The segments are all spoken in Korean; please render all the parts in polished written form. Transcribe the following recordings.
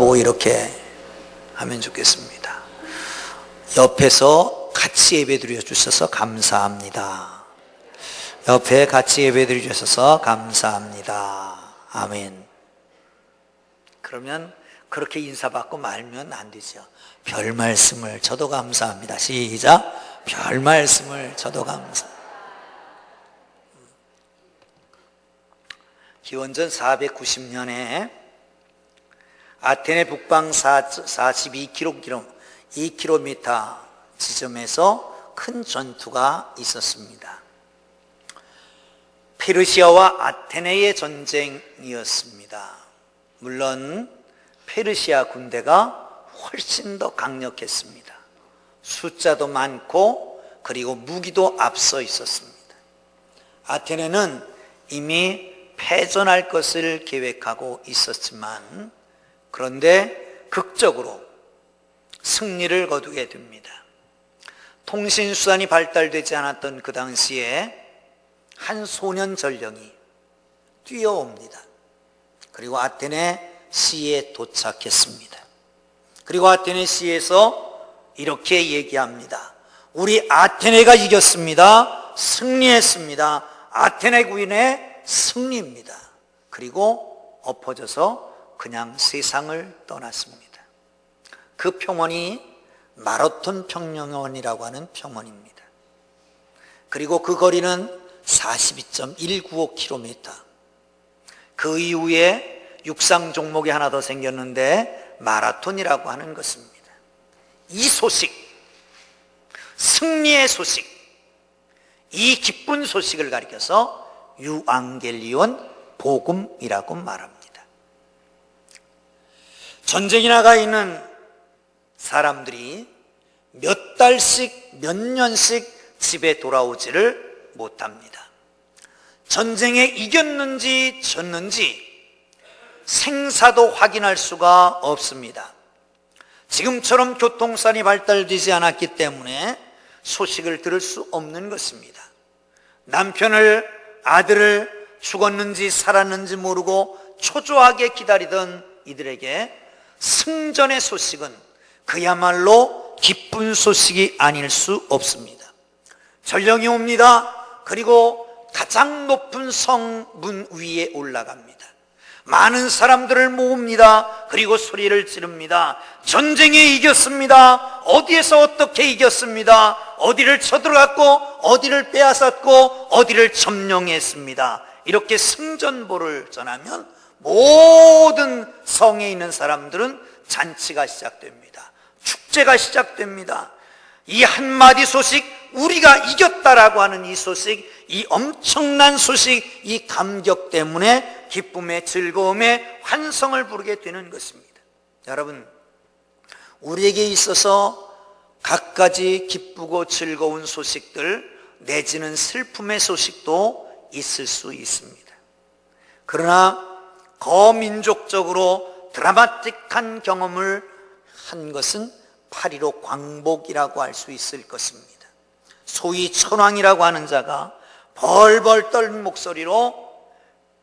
쳐다보고 이렇게 하면 좋겠습니다. 옆에서 같이 예배드려 주셔서 감사합니다. 옆에 같이 예배드려 주셔서 감사합니다. 아멘. 그러면 그렇게 인사받고 말면 안 되죠. 별 말씀을 저도 감사합니다. 시작. 별 말씀을 저도 감사합니다. 기원전 490년에 아테네 북방 42km 지점에서 큰 전투가 있었습니다. 페르시아와 아테네의 전쟁이었습니다. 물론 페르시아 군대가 훨씬 더 강력했습니다. 숫자도 많고 그리고 무기도 앞서 있었습니다. 아테네는 이미 패전할 것을 계획하고 있었지만 그런데 극적으로 승리를 거두게 됩니다. 통신수단이 발달되지 않았던 그 당시에 한 소년 전령이 뛰어옵니다. 그리고 아테네 시에 도착했습니다. 그리고 아테네 시에서 이렇게 얘기합니다. 우리 아테네가 이겼습니다. 승리했습니다. 아테네 군의 승리입니다. 그리고 엎어져서 그냥 세상을 떠났습니다. 그 평원이 마라톤 평영원이라고 하는 평원입니다. 그리고 그 거리는 42.195km. 그 이후에 육상 종목이 하나 더 생겼는데 마라톤이라고 하는 것입니다. 이 소식, 승리의 소식, 이 기쁜 소식을 가리켜서 유앙겔리온 복음이라고 말합니다. 전쟁이 나가 있는 사람들이 몇 달씩 몇 년씩 집에 돌아오지를 못합니다. 전쟁에 이겼는지 졌는지 생사도 확인할 수가 없습니다. 지금처럼 교통수단이 발달되지 않았기 때문에 소식을 들을 수 없는 것입니다. 남편을, 아들을 죽었는지 살았는지 모르고 초조하게 기다리던 이들에게 승전의 소식은 그야말로 기쁜 소식이 아닐 수 없습니다. 전령이 옵니다. 그리고 가장 높은 성문 위에 올라갑니다. 많은 사람들을 모읍니다. 그리고 소리를 지릅니다. 전쟁에 이겼습니다. 어디에서 어떻게 이겼습니다. 어디를 쳐들어갔고 어디를 빼앗았고 어디를 점령했습니다. 이렇게 승전보를 전하면 모든 성에 있는 사람들은 잔치가 시작됩니다. 축제가 시작됩니다. 이 한마디 소식, 우리가 이겼다라고 하는 이 소식, 이 엄청난 소식, 이 감격 때문에 기쁨의 즐거움에 환성을 부르게 되는 것입니다. 여러분, 우리에게 있어서 갖가지 기쁘고 즐거운 소식들 내지는 슬픔의 소식도 있을 수 있습니다. 그러나 거민족적으로 드라마틱한 경험을 한 것은 8.15 광복이라고 할 수 있을 것입니다. 소위 천황이라고 하는 자가 벌벌 떨는 목소리로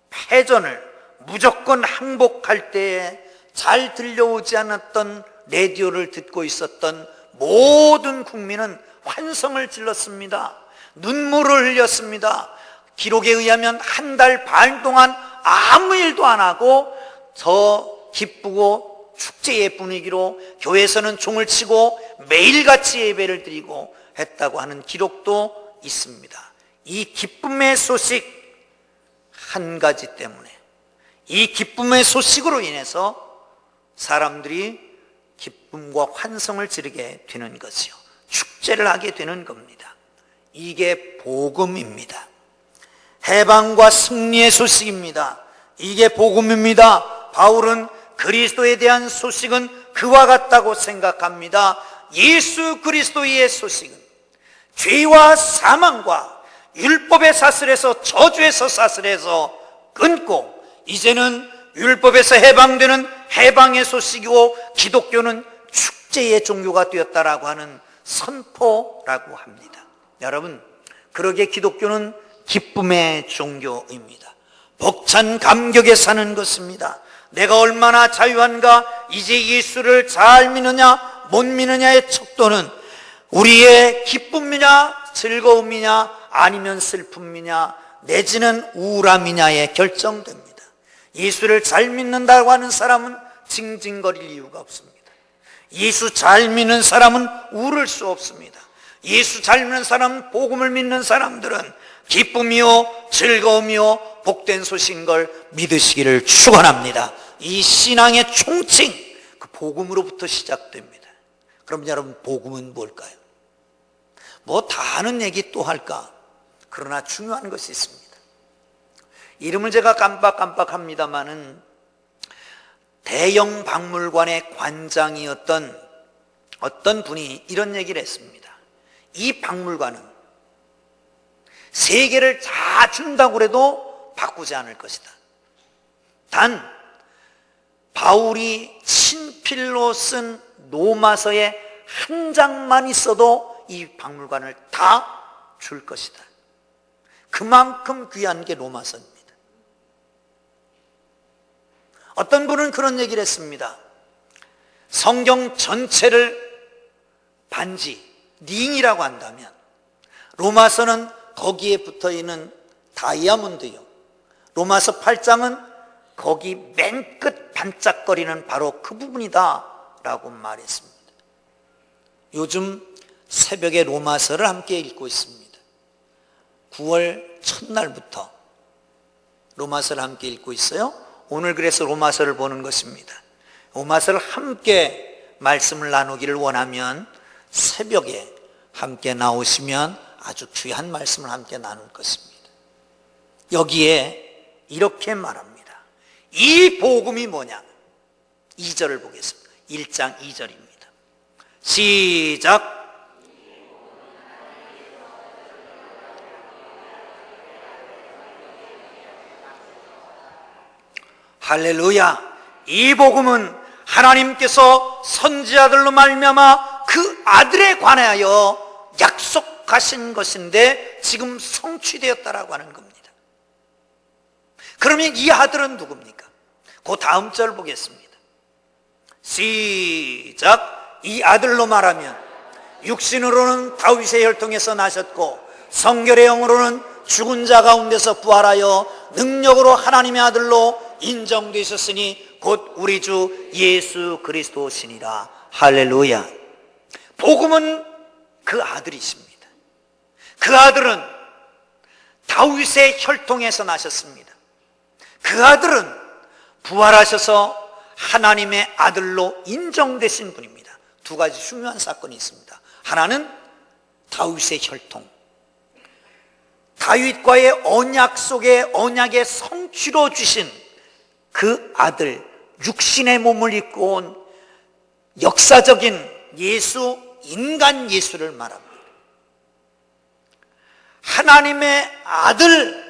패전을 무조건 항복할 때에 잘 들려오지 않았던 라디오를 듣고 있었던 모든 국민은 환성을 질렀습니다. 눈물을 흘렸습니다. 기록에 의하면 한 달 반 동안 아무 일도 안 하고 더 기쁘고 축제의 분위기로 교회에서는 종을 치고 매일같이 예배를 드리고 했다고 하는 기록도 있습니다. 이 기쁨의 소식 한 가지 때문에, 이 기쁨의 소식으로 인해서 사람들이 기쁨과 환성을 지르게 되는 거지요. 축제를 하게 되는 겁니다. 이게 복음입니다. 해방과 승리의 소식입니다. 이게 복음입니다. 바울은 그리스도에 대한 소식은 그와 같다고 생각합니다. 예수 그리스도의 소식은 죄와 사망과 율법의 사슬에서, 저주에서 사슬에서 끊고 이제는 율법에서 해방되는 해방의 소식이고 기독교는 축제의 종교가 되었다라고 하는 선포라고 합니다. 여러분, 그러기에 기독교는 기쁨의 종교입니다. 벅찬 감격에 사는 것입니다. 내가 얼마나 자유한가? 이제 예수를 잘 믿느냐 못 믿느냐의 척도는 우리의 기쁨이냐 즐거움이냐 아니면 슬픔이냐 내지는 우울함이냐에 결정됩니다. 예수를 잘 믿는다고 하는 사람은 징징거릴 이유가 없습니다. 예수 잘 믿는 사람은 울을 수 없습니다. 예수 잘 믿는 사람은, 복음을 믿는 사람들은 기쁨이요 즐거움이요 복된 소식인 걸 믿으시기를 축원합니다. 이 신앙의 총칭, 그 복음으로부터 시작됩니다. 그럼 여러분, 복음은 뭘까요? 뭐 다 아는 얘기 또 할까? 그러나 중요한 것이 있습니다. 이름을 제가 깜빡합니다마는 대형 박물관의 관장이었던 어떤 분이 이런 얘기를 했습니다. 이 박물관은 세계를 다 준다고 해도 바꾸지 않을 것이다. 단 바울이 친필로 쓴 로마서의 한 장만 있어도 이 박물관을 다 줄 것이다. 그만큼 귀한 게 로마서입니다. 어떤 분은 그런 얘기를 했습니다. 성경 전체를 반지, 링이라고 한다면 로마서는 거기에 붙어있는 다이아몬드요, 로마서 8장은 거기 맨 끝 반짝거리는 바로 그 부분이다 라고 말했습니다. 요즘 새벽에 로마서를 함께 읽고 있습니다. 9월 첫날부터 로마서를 함께 읽고 있어요. 오늘 그래서 로마서를 보는 것입니다. 로마서를 함께 말씀을 나누기를 원하면 새벽에 함께 나오시면 아주 귀한 말씀을 함께 나눌 것입니다. 여기에 이렇게 말합니다. 이 복음이 뭐냐? 2절을 보겠습니다. 1장 2절입니다. 시작. 할렐루야. 이 복음은 하나님께서 선지자들로 말미암아 그 아들에 관하여 약속하신 것인데 지금 성취되었다라고 하는 겁니다. 그러면 이 아들은 누굽니까? 그 다음 절 보겠습니다. 시작. 이 아들로 말하면 육신으로는 다윗의 혈통에서 나셨고 성결의 영으로는 죽은 자 가운데서 부활하여 능력으로 하나님의 아들로 인정되셨으니 곧 우리 주 예수 그리스도시니라. 할렐루야. 복음은 그 아들이십니다. 그 아들은 다윗의 혈통에서 나셨습니다. 그 아들은 부활하셔서 하나님의 아들로 인정되신 분입니다. 두 가지 중요한 사건이 있습니다. 하나는 다윗의 혈통, 다윗과의 언약 속에 언약의 성취로 주신 그 아들, 육신의 몸을 입고 온 역사적인 예수, 인간 예수를 말합니다. 하나님의 아들,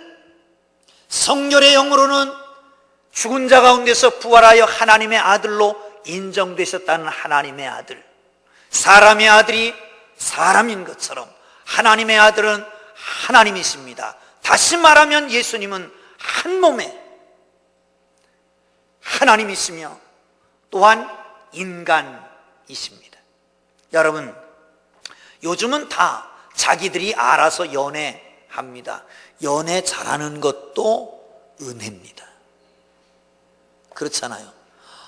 성결의 영으로는 죽은 자 가운데서 부활하여 하나님의 아들로 인정되셨다는 하나님의 아들. 사람의 아들이 사람인 것처럼 하나님의 아들은 하나님이십니다. 다시 말하면 예수님은 한 몸에 하나님이시며 또한 인간이십니다. 여러분, 요즘은 다 자기들이 알아서 연애합니다. 연애 잘하는 것도 은혜입니다. 그렇잖아요.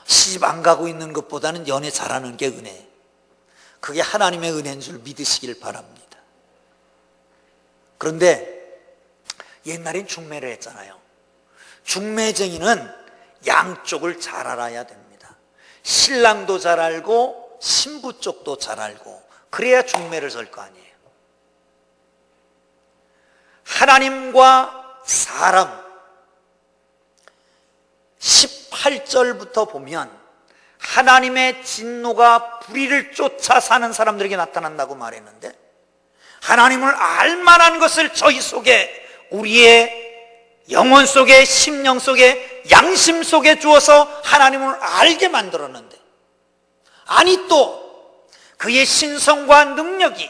시집 안 가고 있는 것보다는 연애 잘하는 게 은혜. 그게 하나님의 은혜인 줄 믿으시길 바랍니다. 그런데 옛날엔 중매를 했잖아요. 중매쟁이는 양쪽을 잘 알아야 됩니다. 신랑도 잘 알고 신부 쪽도 잘 알고 그래야 중매를 설 거 아니에요. 하나님과 사람 18절부터 보면 하나님의 진노가 불의를 쫓아 사는 사람들에게 나타난다고 말했는데, 하나님을 알만한 것을 저희 속에, 우리의 영혼 속에, 심령 속에, 양심 속에 주어서 하나님을 알게 만들었는데, 아니 또 그의 신성과 능력이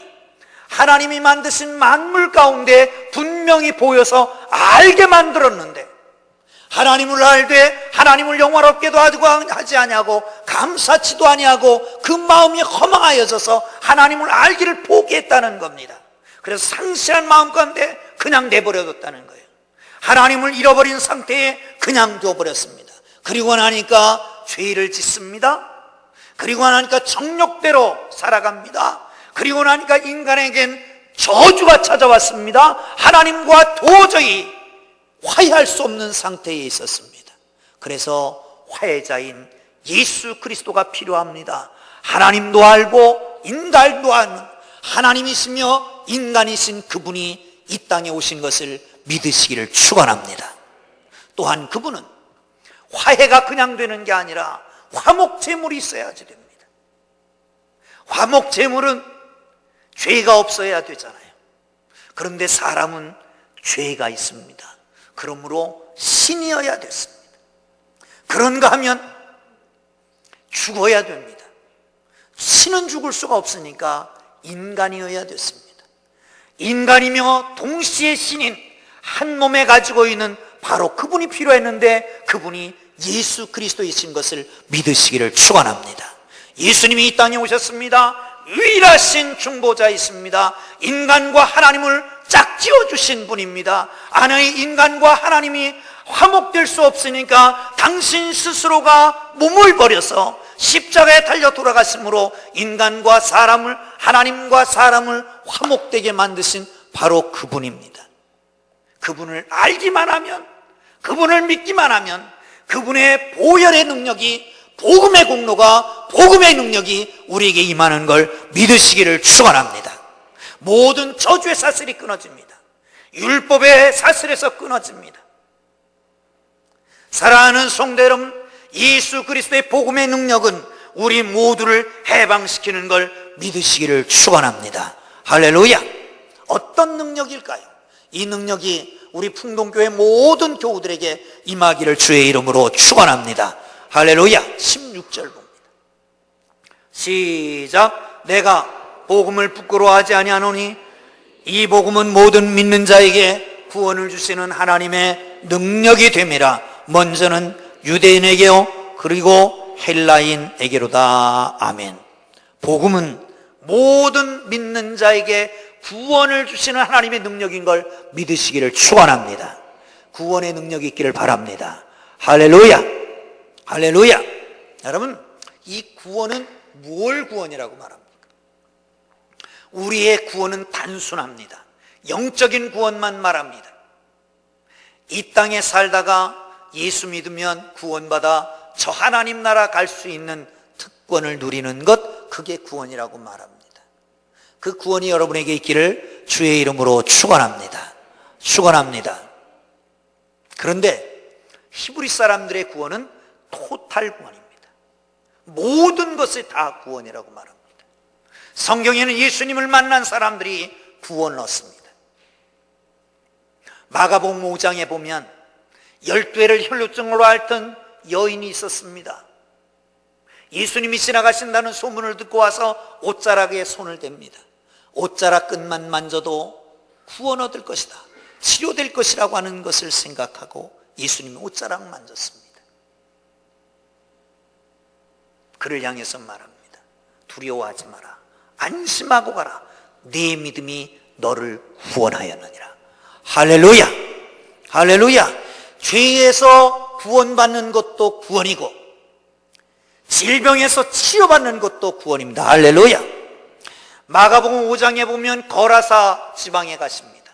하나님이 만드신 만물 가운데 분명히 보여서 알게 만들었는데, 하나님을 알되 하나님을 영화롭게도 하지 아니하고 감사치도 아니하고 그 마음이 허망하여져서 하나님을 알기를 포기했다는 겁니다. 그래서 상실한 마음 가운데 그냥 내버려뒀다는 거예요. 하나님을 잃어버린 상태에 그냥 둬버렸습니다. 그리고 나니까 죄를 짓습니다. 그리고 나니까 정욕대로 살아갑니다. 그리고 나니까 인간에겐 저주가 찾아왔습니다. 하나님과 도저히 화해할 수 없는 상태에 있었습니다. 그래서 화해자인 예수 그리스도가 필요합니다. 하나님도 알고 인간도 아는 하나님이시며 인간이신 그분이 이 땅에 오신 것을 믿으시기를 축원합니다. 또한 그분은 화해가 그냥 되는 게 아니라 화목제물이 있어야지 됩니다. 화목제물은 죄가 없어야 되잖아요. 그런데 사람은 죄가 있습니다. 그러므로 신이어야 됐습니다. 그런가 하면 죽어야 됩니다. 신은 죽을 수가 없으니까 인간이어야 됐습니다. 인간이며 동시에 신인 한 몸에 가지고 있는 바로 그분이 필요했는데 그분이 예수 그리스도이신 것을 믿으시기를 축원합니다. 예수님이 이 땅에 오셨습니다. 유일하신 중보자이십니다. 인간과 하나님을 짝지어 주신 분입니다. 안의 인간과 하나님이 화목될 수 없으니까 당신 스스로가 몸을 버려서 십자가에 달려 돌아가심으로 인간과 사람을, 하나님과 사람을 화목되게 만드신 바로 그분입니다. 그분을 알기만 하면, 그분을 믿기만 하면 그분의 보혈의 능력이, 복음의 공로가, 복음의 능력이 우리에게 임하는 걸 믿으시기를 축원합니다. 모든 저주의 사슬이 끊어집니다. 율법의 사슬에서 끊어집니다. 사랑하는 성도 여러분, 예수 그리스도의 복음의 능력은 우리 모두를 해방시키는 걸 믿으시기를 축원합니다. 할렐루야. 어떤 능력일까요? 이 능력이 우리 풍동교회 모든 교우들에게 임하기를 주의 이름으로 축원합니다. 할렐루야. 16절 봅니다. 시작. 내가 복음을 부끄러워하지 아니하노니 이 복음은 모든 믿는 자에게 구원을 주시는 하나님의 능력이 됨이라. 먼저는 유대인에게요 그리고 헬라인에게로다. 아멘. 복음은 모든 믿는 자에게 구원을 주시는 하나님의 능력인 걸 믿으시기를 축원합니다. 구원의 능력이 있기를 바랍니다. 할렐루야. 할렐루야. 여러분, 이 구원은 무엇 구원이라고 말합니까? 우리의 구원은 단순합니다. 영적인 구원만 말합니다. 이 땅에 살다가 예수 믿으면 구원받아 저 하나님 나라 갈 수 있는 특권을 누리는 것, 그게 구원이라고 말합니다. 그 구원이 여러분에게 있기를 주의 이름으로 축원합니다. 축원합니다. 그런데 히브리 사람들의 구원은 토탈 구원입니다. 모든 것이 다 구원이라고 말합니다. 성경에는 예수님을 만난 사람들이 구원을 얻습니다. 마가복음 5장에 보면 12회를 혈루증으로 앓던 여인이 있었습니다. 예수님이 지나가신다는 소문을 듣고 와서 옷자락에 손을 댑니다. 옷자락 끝만 만져도 구원 얻을 것이다, 치료될 것이라고 하는 것을 생각하고 예수님이 옷자락 만졌습니다. 그를 향해서 말합니다. 두려워하지 마라. 안심하고 가라. 네 믿음이 너를 구원하였느니라. 할렐루야. 할렐루야. 죄에서 구원받는 것도 구원이고 질병에서 치유받는 것도 구원입니다. 할렐루야. 마가복음 5장에 보면 거라사 지방에 가십니다.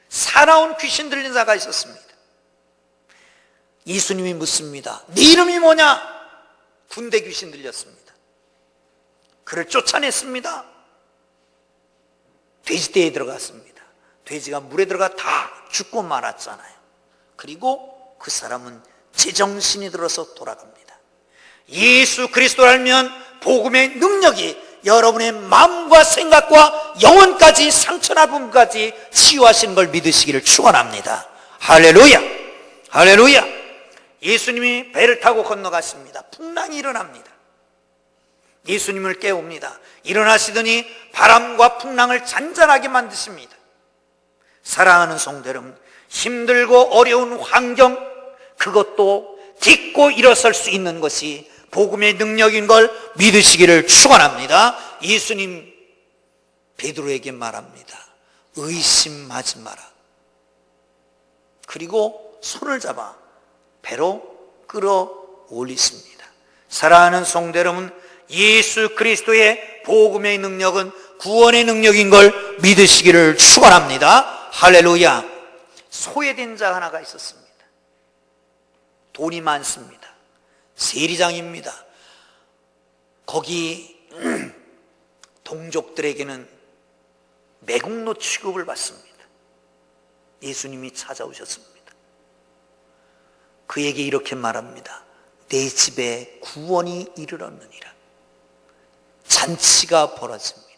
사나운 귀신 들린 자가 있었습니다. 예수님이 묻습니다. 네 이름이 뭐냐? 군대 귀신 들렸습니다. 그를 쫓아냈습니다. 돼지떼에 들어갔습니다. 돼지가 물에 들어가 다 죽고 말았잖아요. 그리고 그 사람은 제정신이 들어서 돌아갑니다. 예수 그리스도를 알면 복음의 능력이 여러분의 마음과 생각과 영혼까지, 상처나 부분까지 치유하시는 걸 믿으시기를 축원합니다. 할렐루야. 할렐루야. 예수님이 배를 타고 건너가십니다. 풍랑이 일어납니다. 예수님을 깨웁니다. 일어나시더니 바람과 풍랑을 잔잔하게 만드십니다. 사랑하는 성도 여러분, 힘들고 어려운 환경, 그것도 딛고 일어설 수 있는 것이 복음의 능력인 걸 믿으시기를 축원합니다. 예수님 베드로에게 말합니다. 의심하지 마라. 그리고 손을 잡아 배로 끌어올리십니다. 사랑하는 성도 여러분, 예수 그리스도의 복음의 능력은 구원의 능력인 걸 믿으시기를 축원합니다. 할렐루야. 소외된 자 하나가 있었습니다. 돈이 많습니다. 세리장입니다. 거기 동족들에게는 매국노 취급을 받습니다. 예수님이 찾아오셨습니다. 그에게 이렇게 말합니다. 내 집에 구원이 이르렀느니라. 잔치가 벌어집니다.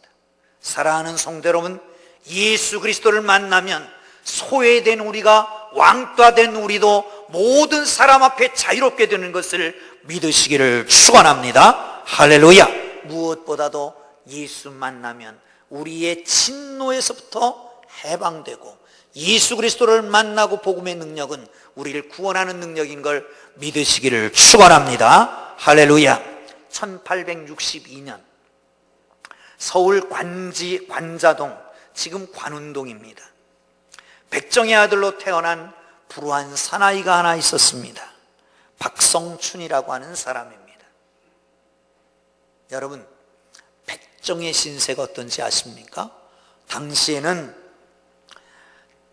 사랑하는 성도 여러분, 예수 그리스도를 만나면 소외된 우리가 왕따된 우리도 모든 사람 앞에 자유롭게 되는 것을 믿으시기를 축원합니다. 할렐루야. 무엇보다도 예수 만나면 우리의 진노에서부터 해방되고 예수 그리스도를 만나고 복음의 능력은 우리를 구원하는 능력인 걸 믿으시기를 축원합니다. 할렐루야. 1862년 서울 관자동, 지금 관운동입니다. 백정의 아들로 태어난 불우한 사나이가 하나 있었습니다. 박성춘이라고 하는 사람입니다. 여러분, 백정의 신세가 어떤지 아십니까? 당시에는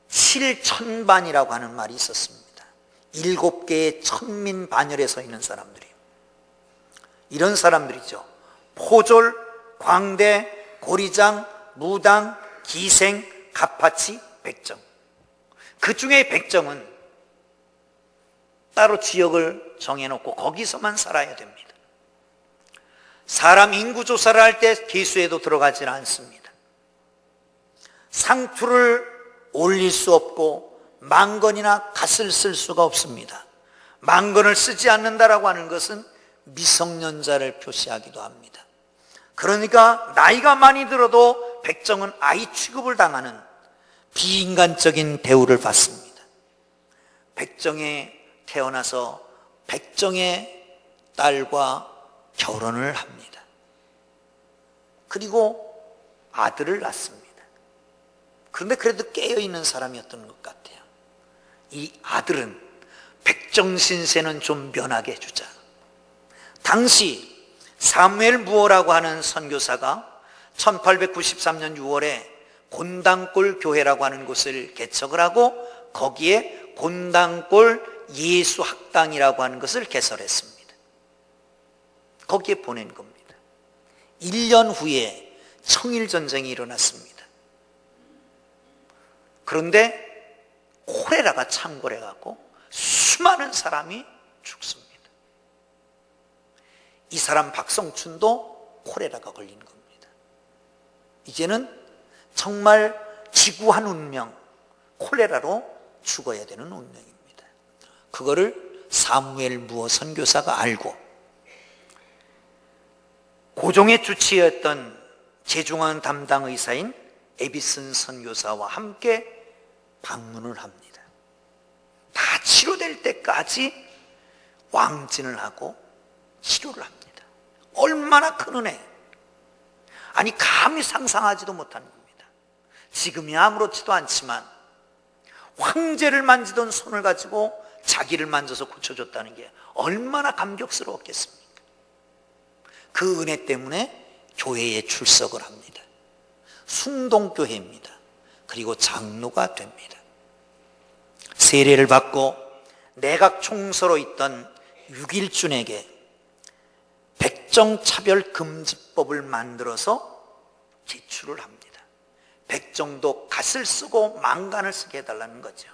7천반이라고 하는 말이 있었습니다. 7개의 천민 반열에 서 있는 사람들이에요. 이런 사람들이죠. 포졸, 광대, 고리장, 무당, 기생, 갑파치, 백정. 그 중에 백정은 따로 지역을 정해놓고 거기서만 살아야 됩니다. 사람 인구 조사를 할 때 계수에도 들어가지는 않습니다. 상투를 올릴 수 없고 망건이나 갓을 쓸 수가 없습니다. 망건을 쓰지 않는다라고 하는 것은 미성년자를 표시하기도 합니다. 그러니까 나이가 많이 들어도 백정은 아이 취급을 당하는 비인간적인 대우를 받습니다. 백정에 태어나서 백정의 딸과 결혼을 합니다. 그리고 아들을 낳습니다. 그런데 그래도 깨어있는 사람이었던 것 같아요. 이 아들은 백정신세는 좀 면하게 해주자. 당시 사무엘 무어라고 하는 선교사가 1893년 6월에 곤당골 교회라고 하는 곳을 개척을 하고 거기에 곤당골 예수학당이라고 하는 것을 개설했습니다. 거기에 보낸 겁니다. 1년 후에 청일전쟁이 일어났습니다. 그런데 콜레라가 창궐해갖고 수많은 사람이 죽습니다. 이 사람 박성춘도 콜레라가 걸린 겁니다. 이제는 정말 지구한 운명, 콜레라로 죽어야 되는 운명입니다. 그거를 사무엘 무어 선교사가 알고 고종의 주치였던 재중원 담당 의사인 에비슨 선교사와 함께 방문을 합니다. 다 치료될 때까지 왕진을 하고 치료를 합니다. 얼마나 큰 은혜! 아니 감히 상상하지도 못하는 겁니다. 지금이 아무렇지도 않지만 황제를 만지던 손을 가지고 자기를 만져서 고쳐줬다는 게 얼마나 감격스러웠겠습니까? 그 은혜 때문에 교회에 출석을 합니다. 숭동교회입니다. 그리고 장로가 됩니다. 세례를 받고 내각 총서로 있던 육일준에게 백정차별금지법을 만들어서 제출을 합니다. 백정도 갓을 쓰고 망간을 쓰게 해달라는 거죠.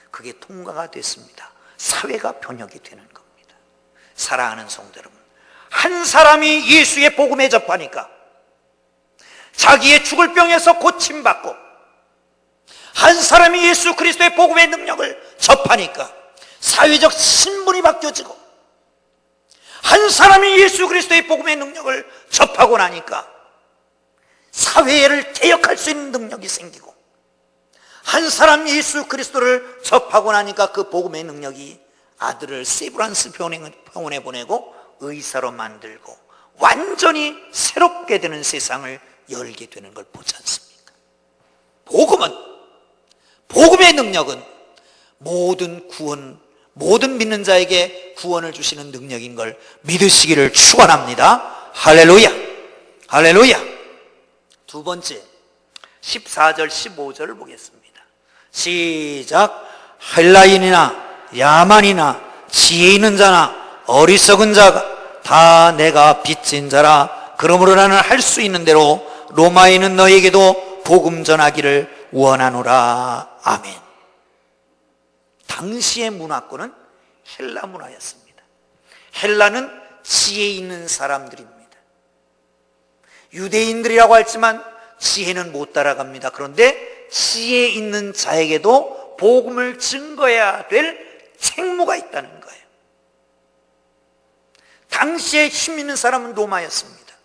그게 통과가 됐습니다. 사회가 변혁이 되는 겁니다. 사랑하는 성도 여러분, 한 사람이 예수의 복음에 접하니까 자기의 죽을 병에서 고침받고 한 사람이 예수 그리스도의 복음의 능력을 접하니까 사회적 신분이 바뀌어지고 한 사람이 예수 그리스도의 복음의 능력을 접하고 나니까 사회를 개혁할 수 있는 능력이 생기고 한 사람이 예수 그리스도를 접하고 나니까 그 복음의 능력이 아들을 세브란스 병원에 보내고 의사로 만들고 완전히 새롭게 되는 세상을 열게 되는 걸 보지 않습니까? 복음의 능력은 모든 구원, 모든 믿는 자에게 구원을 주시는 능력인 걸 믿으시기를 축원합니다. 할렐루야, 할렐루야. 두 번째, 14절 15절을 보겠습니다. 시작. 헬라인이나 야만이나 지혜 있는 자나 어리석은 자가 다 내가 빚진 자라. 그러므로 나는 할 수 있는 대로 로마에 있는 너에게도 복음 전하기를 원하노라. 아멘. 당시의 문화권은 헬라 문화였습니다. 헬라는 지혜 있는 사람들입니다. 유대인들이라고 했지만 지혜는 못 따라갑니다. 그런데 지혜 있는 자에게도 복음을 증거해야 될 책무가 있다는 거예요. 당시에 힘 있는 사람은 로마였습니다.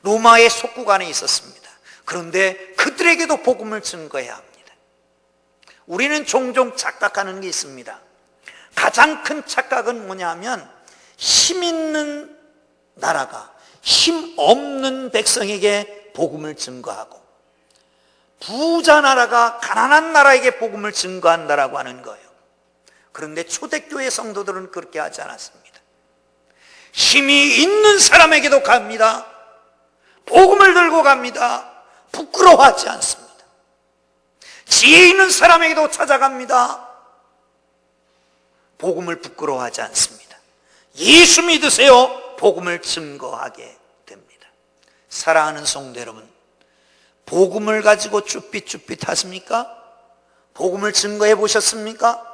로마의 속국 안에 있었습니다. 그런데 그들에게도 복음을 증거해야 합니다. 우리는 종종 착각하는 게 있습니다. 가장 큰 착각은 뭐냐면 힘 있는 나라가 힘 없는 백성에게 복음을 증거하고 부자 나라가 가난한 나라에게 복음을 증거한다라고 하는 거예요. 그런데 초대교회 성도들은 그렇게 하지 않았습니다. 힘이 있는 사람에게도 갑니다. 복음을 들고 갑니다. 부끄러워하지 않습니다. 지혜 있는 사람에게도 찾아갑니다. 복음을 부끄러워하지 않습니다. 예수 믿으세요. 복음을 증거하게 됩니다. 사랑하는 성도 여러분, 복음을 가지고 쭈삣쭈삣 하십니까? 복음을 증거해 보셨습니까?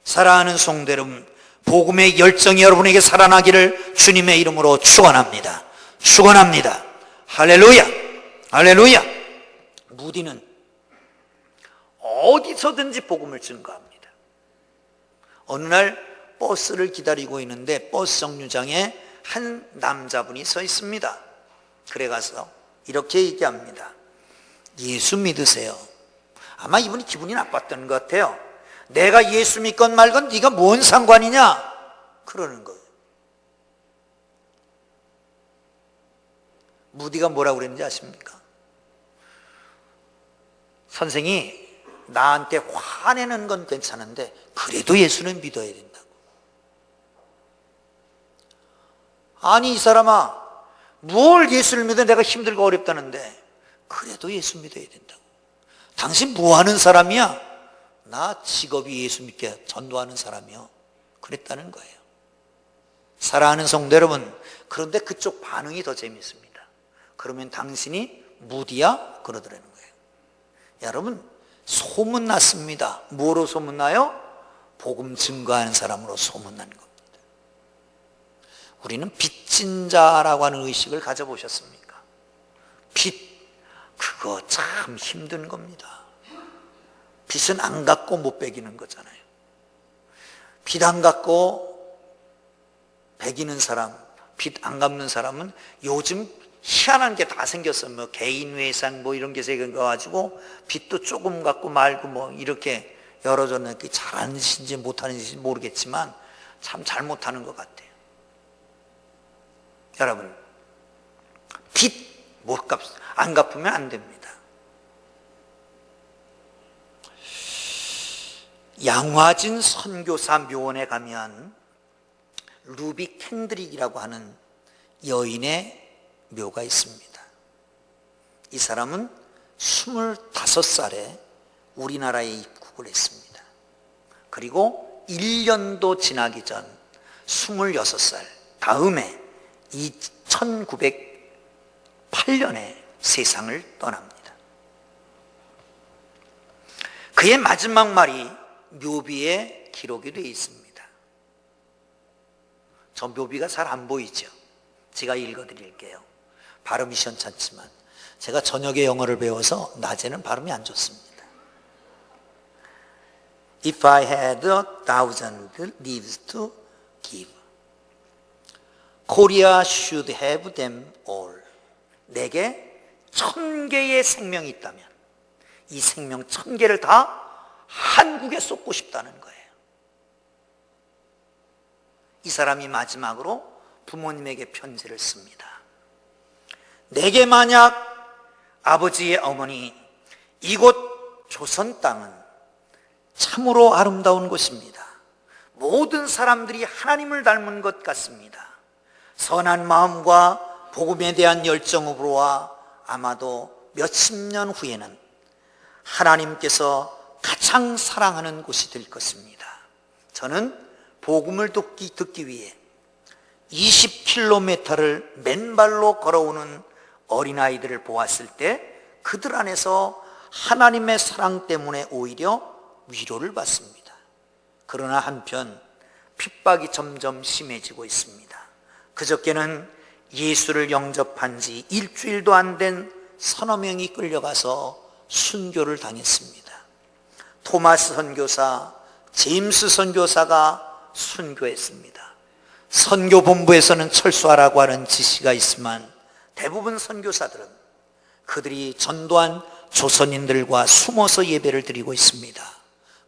사랑하는 성도 여러분, 복음의 열정이 여러분에게 살아나기를 주님의 이름으로 축원합니다. 축원합니다. 할렐루야, 할렐루야. 무디는 어디서든지 복음을 증거합니다. 어느 날 버스를 기다리고 있는데 버스 정류장에 한 남자분이 서 있습니다. 그래 가서 이렇게 얘기합니다. 예수 믿으세요. 아마 이분이 기분이 나빴던 것 같아요. 내가 예수 믿건 말건 네가 뭔 상관이냐? 그러는 거예요. 무디가 뭐라고 그랬는지 아십니까? 선생이 나한테 화내는 건 괜찮은데 그래도 예수는 믿어야 된다고. 아니 이 사람아, 뭘 예수를 믿어? 내가 힘들고 어렵다는데 그래도 예수 믿어야 된다고. 당신 뭐 하는 사람이야? 나 직업이 예수 믿게 전도하는 사람이요. 그랬다는 거예요. 사랑하는 성도 여러분, 그런데 그쪽 반응이 더 재밌습니다. 그러면 당신이 무디야? 그러더라는 거예요. 여러분, 소문났습니다. 뭐로 소문나요? 복음 증거하는 사람으로 소문난 겁니다. 우리는 빚진 자라고 하는 의식을 가져보셨습니까? 빚, 그거 참 힘든 겁니다. 빚은 안 갚고 못 베기는 거잖아요. 빚 안 갚고 베기는 사람, 빚 안 갚는 사람은 요즘 희한한 게 다 생겼어요. 뭐 개인회상 뭐 이런 게 생겨가지고 빚도 조금 갖고 말고 뭐 이렇게 열어줬는데 잘하는 짓인지 못하는 짓인지 모르겠지만 참 잘못하는 것 같아요. 여러분, 빚 안 갚으면 안 됩니다. 양화진 선교사 묘원에 가면 루비 캔드릭이라고 하는 여인의 묘가 있습니다. 이 사람은 25살에 우리나라에 입국을 했습니다. 그리고 1년도 지나기 전 26살 다음에 1908년에 세상을 떠납니다. 그의 마지막 말이 묘비에 기록이 되어 있습니다. 저 묘비가 잘 안 보이죠? 제가 읽어드릴게요. 발음이 시원찮지만 제가 저녁에 영어를 배워서 낮에는 발음이 안 좋습니다. If I had 1,000 leaves to give, Korea should have them all. 내게 1,000개의 생명이 있다면 이 생명 1,000개를 다 한국에 쏟고 싶다는 거예요. 이 사람이 마지막으로 부모님에게 편지를 씁니다. 내게 만약 아버지의 어머니, 이곳 조선 땅은 참으로 아름다운 곳입니다. 모든 사람들이 하나님을 닮은 것 같습니다. 선한 마음과 복음에 대한 열정으로와 아마도 몇십 년 후에는 하나님께서 가장 사랑하는 곳이 될 것입니다. 저는 복음을 듣기 위해 20km를 맨발로 걸어오는 어린아이들을 보았을 때 그들 안에서 하나님의 사랑 때문에 오히려 위로를 받습니다. 그러나 한편 핍박이 점점 심해지고 있습니다. 그저께는 예수를 영접한 지 일주일도 안 된 서너 명이 끌려가서 순교를 당했습니다. 토마스 선교사, 제임스 선교사가 순교했습니다. 선교본부에서는 철수하라고 하는 지시가 있지만 대부분 선교사들은 그들이 전도한 조선인들과 숨어서 예배를 드리고 있습니다.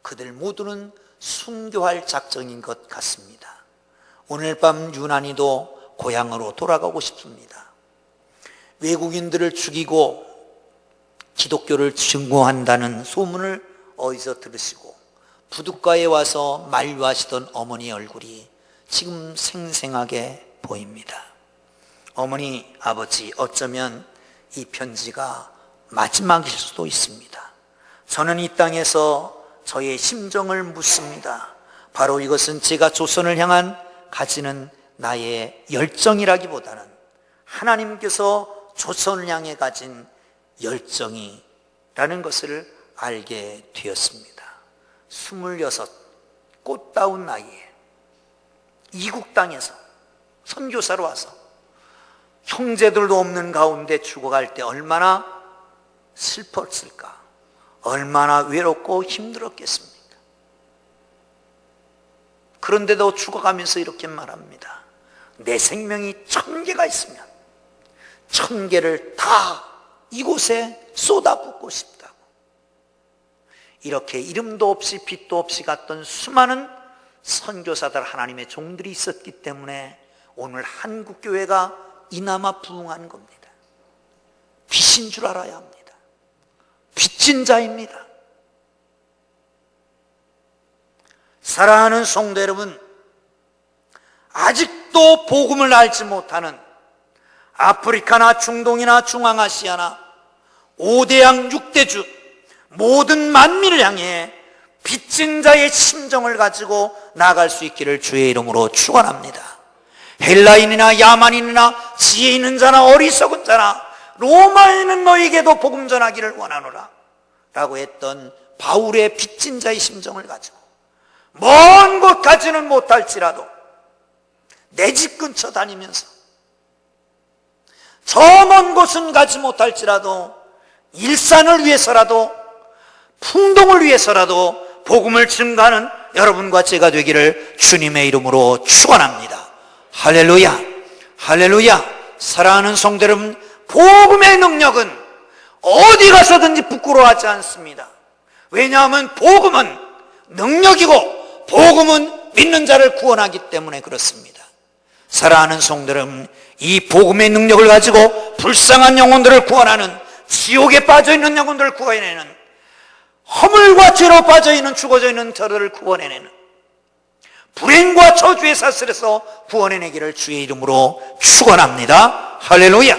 그들 모두는 순교할 작정인 것 같습니다. 오늘 밤 유난히도 고향으로 돌아가고 싶습니다. 외국인들을 죽이고 기독교를 증오한다는 소문을 어디서 들으시고 부둣가에 와서 만류하시던 어머니 얼굴이 지금 생생하게 보입니다. 어머니, 아버지, 어쩌면 이 편지가 마지막일 수도 있습니다. 저는 이 땅에서 저의 심정을 묻습니다. 바로 이것은 제가 조선을 향한 가지는 나의 열정이라기보다는 하나님께서 조선을 향해 가진 열정이라는 것을 알게 되었습니다. 26 꽃다운 나이에 이국 땅에서 선교사로 와서 형제들도 없는 가운데 죽어갈 때 얼마나 슬펐을까, 얼마나 외롭고 힘들었겠습니까? 그런데도 죽어가면서 이렇게 말합니다. 내 생명이 1000개가 있으면 1000개를 다 이곳에 쏟아붓고 싶다고. 이렇게 이름도 없이 빛도 없이 갔던 수많은 선교사들, 하나님의 종들이 있었기 때문에 오늘 한국교회가 이나마 부흥한 겁니다. 빛인 줄 알아야 합니다. 빚진 자입니다. 사랑하는 성도 여러분, 아직도 복음을 알지 못하는 아프리카나 중동이나 중앙아시아나 5대양 6대주 모든 만민을 향해 빚진 자의 심정을 가지고 나아갈 수 있기를 주의 이름으로 축원합니다. 헬라인이나 야만인이나 지혜 있는 자나 어리석은 자나 로마에 있는 너에게도 복음 전하기를 원하노라 라고 했던 바울의 빚진 자의 심정을 가지고 먼 곳 가지는 못할지라도 내 집 근처 다니면서 저 먼 곳은 가지 못할지라도 일산을 위해서라도 풍동을 위해서라도 복음을 증가하는 여러분과 제가 되기를 주님의 이름으로 축원합니다. 할렐루야, 할렐루야. 사랑하는 성도 여러분, 복음의 능력은 어디 가서든지 부끄러워하지 않습니다. 왜냐하면 복음은 능력이고 복음은 믿는 자를 구원하기 때문에 그렇습니다. 사랑하는 성도 여러분, 이 복음의 능력을 가지고 불쌍한 영혼들을 구원하는, 지옥에 빠져있는 영혼들을 구원해내는, 허물과 죄로 빠져있는 죽어져 있는 저들을 구원해내는, 불행과 저주의 사슬에서 구원해내기를 주의 이름으로 축원합니다. 할렐루야.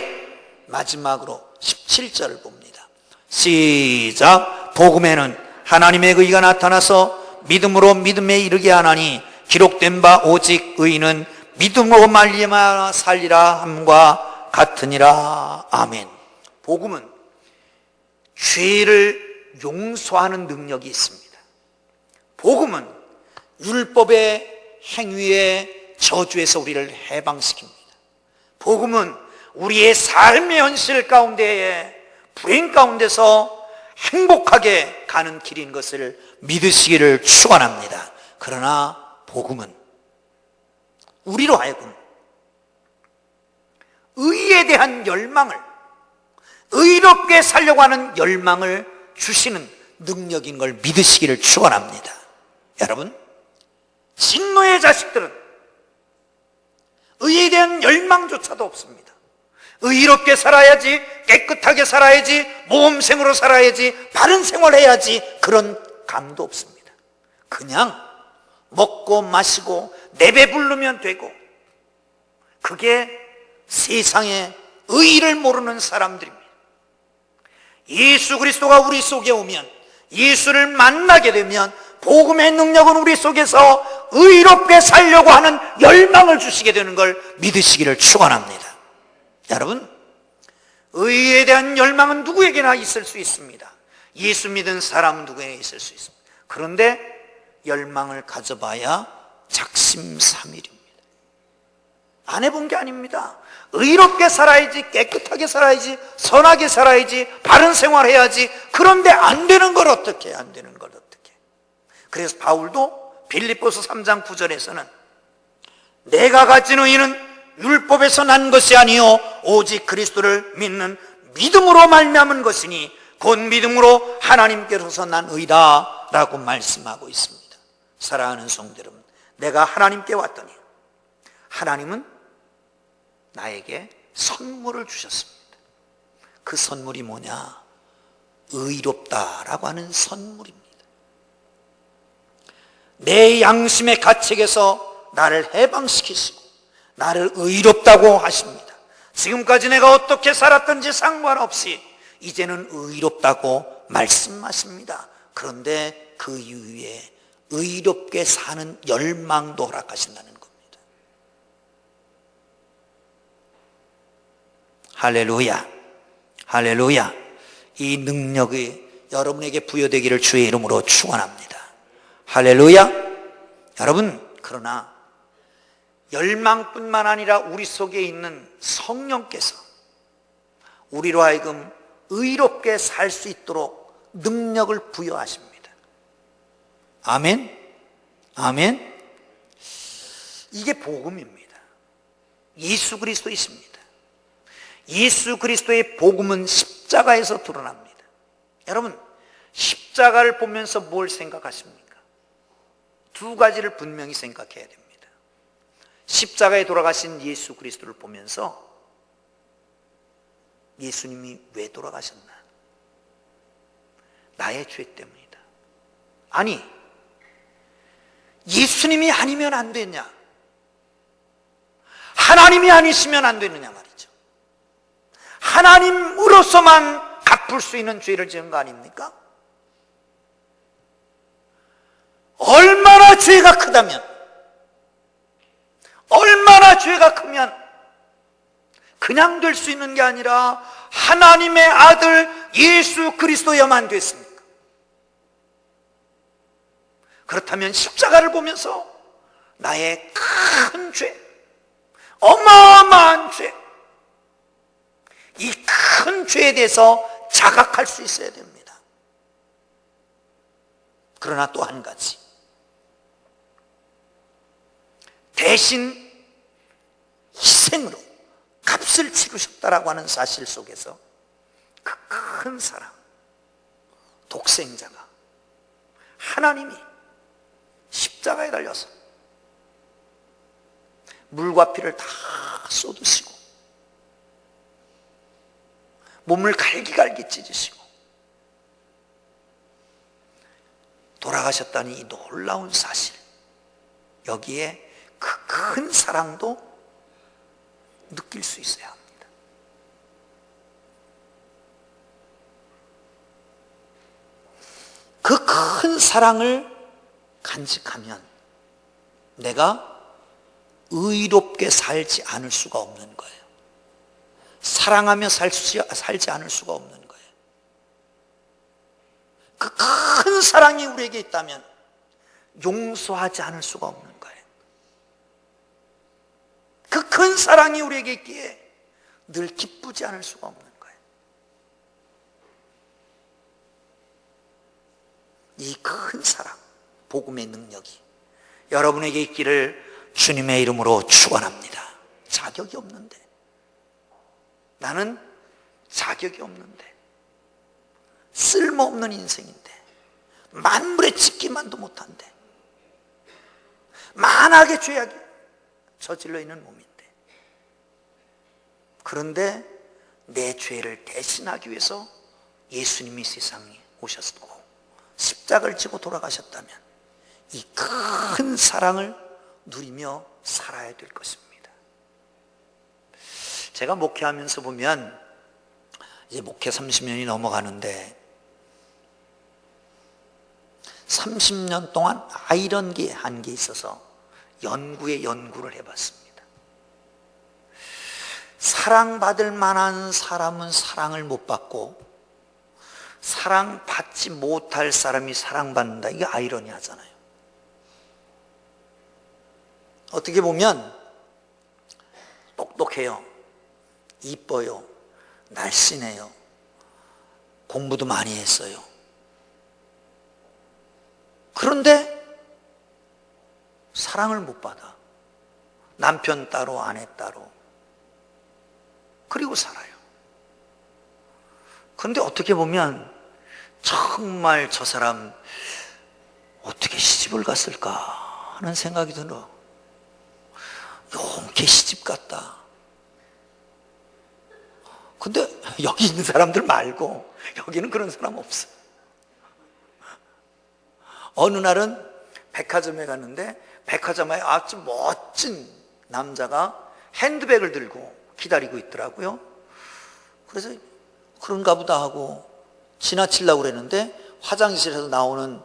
마지막으로 17절을 봅니다. 시작. 복음에는 하나님의 의가 나타나서 믿음으로 믿음에 이르게 하나니 기록된 바 오직 의인은 믿음으로 말미암아 살리라 함과 같으니라. 아멘. 복음은 죄를 용서하는 능력이 있습니다. 복음은 율법의 행위의 저주에서 우리를 해방시킵니다. 복음은 우리의 삶의 현실 가운데에 불행 가운데서 행복하게 가는 길인 것을 믿으시기를 축원합니다. 그러나 복음은 우리로 하여금 의에 대한 열망을, 의롭게 살려고 하는 열망을 주시는 능력인 걸 믿으시기를 축원합니다. 여러분, 진노의 자식들은 대한 열망조차도 없습니다. 의롭게 살아야지, 깨끗하게 살아야지, 모험생으로 살아야지, 바른 생활해야지, 그런 감도 없습니다. 그냥 먹고 마시고 내배 부르면 되고, 그게 세상의 의의를 모르는 사람들입니다. 예수 그리스도가 우리 속에 오면, 예수를 만나게 되면 복음의 능력은 우리 속에서 의롭게 살려고 하는 열망을 주시게 되는 걸 믿으시기를 축원합니다. 여러분, 의에 대한 열망은 누구에게나 있을 수 있습니다. 예수 믿은 사람은 누구에게 있을 수 있습니다. 그런데 열망을 가져봐야 작심삼일입니다. 안 해본 게 아닙니다. 의롭게 살아야지, 깨끗하게 살아야지, 선하게 살아야지, 바른 생활해야지. 그런데 안 되는 걸 어떻게 해? 안 되는 걸 어떻게 해? 그래서 바울도 빌립보서 3장 9절에서는 내가 가진 의는 율법에서 난 것이 아니요 오직 그리스도를 믿는 믿음으로 말미암은 것이니 곧 믿음으로 하나님께로서 난 의다 라고 말씀하고 있습니다. 사랑하는 성도 여러분, 내가 하나님께 왔더니 하나님은 나에게 선물을 주셨습니다. 그 선물이 뭐냐? 의롭다라고 하는 선물입니다. 내 양심의 가책에서 나를 해방시키시고 나를 의롭다고 하십니다. 지금까지 내가 어떻게 살았든지 상관없이 이제는 의롭다고 말씀하십니다. 그런데 그 이후에 의롭게 사는 열망도 허락하신다는 겁니다. 할렐루야, 할렐루야. 이 능력이 여러분에게 부여되기를 주의 이름으로 축원합니다. 할렐루야. 여러분, 그러나 열망뿐만 아니라 우리 속에 있는 성령께서 우리로 하여금 의롭게 살 수 있도록 능력을 부여하십니다. 아멘, 아멘. 이게 복음입니다. 예수 그리스도이십니다. 예수 그리스도의 복음은 십자가에서 드러납니다. 여러분, 십자가를 보면서 뭘 생각하십니까? 두 가지를 분명히 생각해야 됩니다. 십자가에 돌아가신 예수 그리스도를 보면서 예수님이 왜 돌아가셨나? 나의 죄 때문이다. 아니, 예수님이 아니면 안 되냐? 하나님이 아니시면 안 되느냐 말이죠. 하나님으로서만 갚을 수 있는 죄를 지은 거 아닙니까? 얼마나 죄가 크다면, 얼마나 죄가 크면 그냥 될 수 있는 게 아니라 하나님의 아들 예수 그리스도여만 됐습니까? 그렇다면 십자가를 보면서 나의 큰 죄, 어마어마한 죄, 이 큰 죄에 대해서 자각할 수 있어야 됩니다. 그러나 또 한 가지, 대신 희생으로 값을 치르셨다라고 하는 사실 속에서 그 큰 사랑, 독생자가 하나님이 십자가에 달려서 물과 피를 다 쏟으시고 몸을 갈기갈기 찢으시고 돌아가셨다니 이 놀라운 사실, 여기에 그 큰 사랑도 느낄 수 있어야 합니다. 그 큰 사랑을 간직하면 내가 의롭게 살지 않을 수가 없는 거예요. 사랑하며 살지 않을 수가 없는 거예요. 그 큰 사랑이 우리에게 있다면 용서하지 않을 수가 없는 거예요. 그 큰 사랑이 우리에게 있기에 늘 기쁘지 않을 수가 없는 거예요. 이 큰 사랑, 복음의 능력이 여러분에게 있기를 주님의 이름으로 축원합니다. 자격이 없는데, 나는 자격이 없는데, 쓸모없는 인생인데, 만물에 짓기만도 못한데, 만악의 죄악이 저질러 있는 몸인데, 그런데 내 죄를 대신하기 위해서 예수님이 세상에 오셨고 십자가를 지고 돌아가셨다면 이 큰 사랑을 누리며 살아야 될 것입니다. 제가 목회하면서 보면 이제 목회 30년이 넘어가는데 30년 동안 이런 게 한 게 있어서 연구를 해봤습니다. 사랑받을 만한 사람은 사랑을 못 받고 사랑받지 못할 사람이 사랑받는다. 이게 아이러니하잖아요. 어떻게 보면 똑똑해요, 이뻐요, 날씬해요, 공부도 많이 했어요. 그런데 사랑을 못 받아. 남편 따로 아내 따로 그리고 살아요. 그런데 어떻게 보면 정말 저 사람 어떻게 시집을 갔을까 하는 생각이 들어. 용케 시집 갔다. 근데 여기 있는 사람들 말고 여기는 그런 사람 없어. 어느 날은 백화점에 갔는데 백화점에 아주 멋진 남자가 핸드백을 들고 기다리고 있더라고요. 그래서 그런가 보다 하고 지나치려고 그랬는데 화장실에서 나오는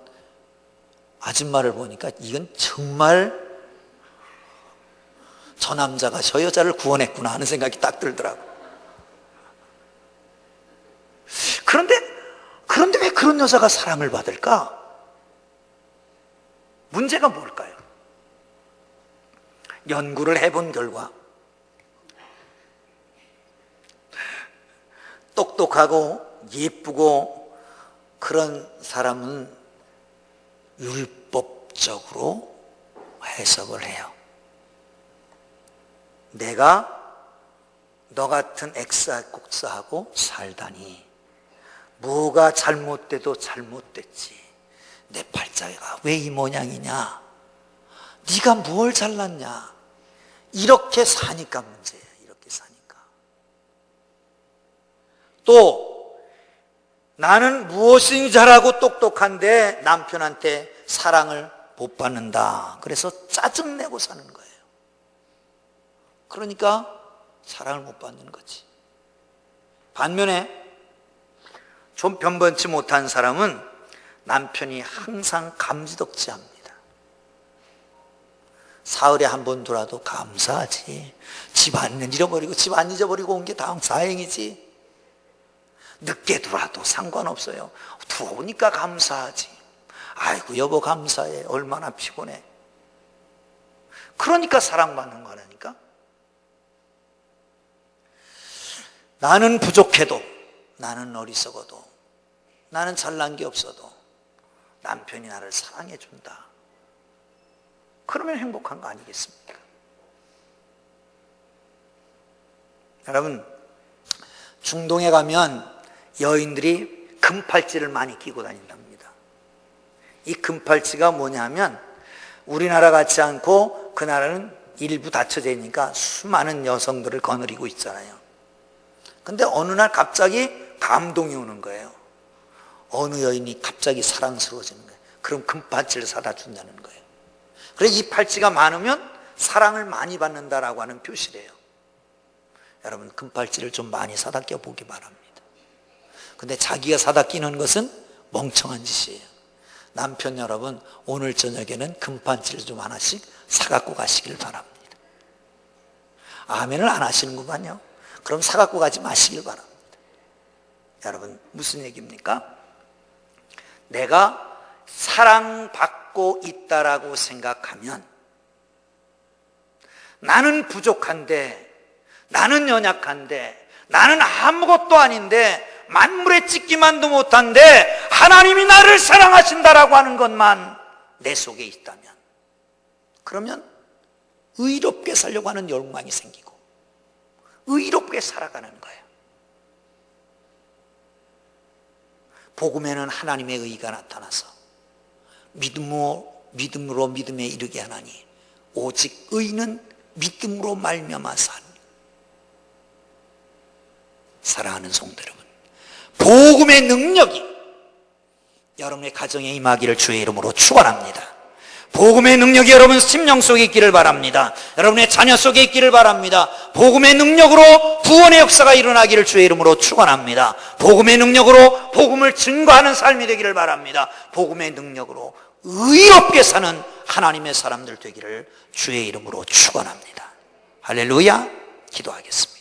아줌마를 보니까 이건 정말 저 남자가 저 여자를 구원했구나 하는 생각이 딱 들더라고요. 그런데 왜 그런 여자가 사랑을 받을까? 문제가 뭘까요? 연구를 해본 결과 똑똑하고 예쁘고 그런 사람은 율법적으로 해석을 해요. 내가 너 같은 엑사국사하고 살다니 뭐가 잘못돼도 잘못됐지. 내 팔자가 왜 이 모양이냐? 네가 뭘 잘났냐? 이렇게 사니까 문제야. 이렇게 사니까. 또 나는 무엇이 잘하고 똑똑한데 남편한테 사랑을 못 받는다. 그래서 짜증내고 사는 거예요. 그러니까 사랑을 못 받는 거지. 반면에 좀 변변치 못한 사람은 남편이 항상 감지덕지합니다. 사흘에 한 번 돌아도 감사하지. 집 안 잊어버리고 온 게 다행이지. 늦게 돌아도 상관없어요. 들어오니까 감사하지. 아이고 여보 감사해. 얼마나 피곤해. 그러니까 사랑받는 거라니까. 나는 부족해도, 나는 어리석어도, 나는 잘난 게 없어도 남편이 나를 사랑해 준다. 그러면 행복한 거 아니겠습니까? 여러분, 중동에 가면 여인들이 금팔찌를 많이 끼고 다닌답니다. 이 금팔찌가 뭐냐면 우리나라 같지 않고 그 나라는 일부 닫혀져 있으니까 수많은 여성들을 거느리고 있잖아요. 근데 어느 날 갑자기 감동이 오는 거예요. 어느 여인이 갑자기 사랑스러워지는 거예요. 그럼 금팔찌를 사다 준다는 거예요. 그래서 이 팔찌가 많으면 사랑을 많이 받는다라고 하는 표시래요. 여러분 금팔찌를 좀 많이 사다 껴보기 바랍니다. 근데 자기가 사다 끼는 것은 멍청한 짓이에요. 남편 여러분 오늘 저녁에는 금팔찌를 좀 하나씩 사갖고 가시길 바랍니다. 아멘을 안 하시는구만요. 그럼 사갖고 가지 마시길 바랍니다. 여러분 무슨 얘기입니까? 내가 사랑받고 있다라고 생각하면 나는 부족한데, 나는 연약한데, 나는 아무것도 아닌데, 만물에 찍기만도 못한데 하나님이 나를 사랑하신다라고 하는 것만 내 속에 있다면, 그러면 의롭게 살려고 하는 욕망이 생기고 의롭게 살아가는 거예요. 복음에는 하나님의 의가 나타나서 믿음으로 믿음에 이르게 하나니 오직 의는 믿음으로 말미암아 사니. 사랑하는 성도 여러분, 복음의 능력이 여러분의 가정에 임하기를 주의 이름으로 축원합니다. 복음의 능력이 여러분 심령 속에 있기를 바랍니다. 여러분의 자녀 속에 있기를 바랍니다. 복음의 능력으로 구원의 역사가 일어나기를 주의 이름으로 축원합니다. 복음의 능력으로 복음을 증거하는 삶이 되기를 바랍니다. 복음의 능력으로 의롭게 사는 하나님의 사람들 되기를 주의 이름으로 축원합니다. 할렐루야. 기도하겠습니다.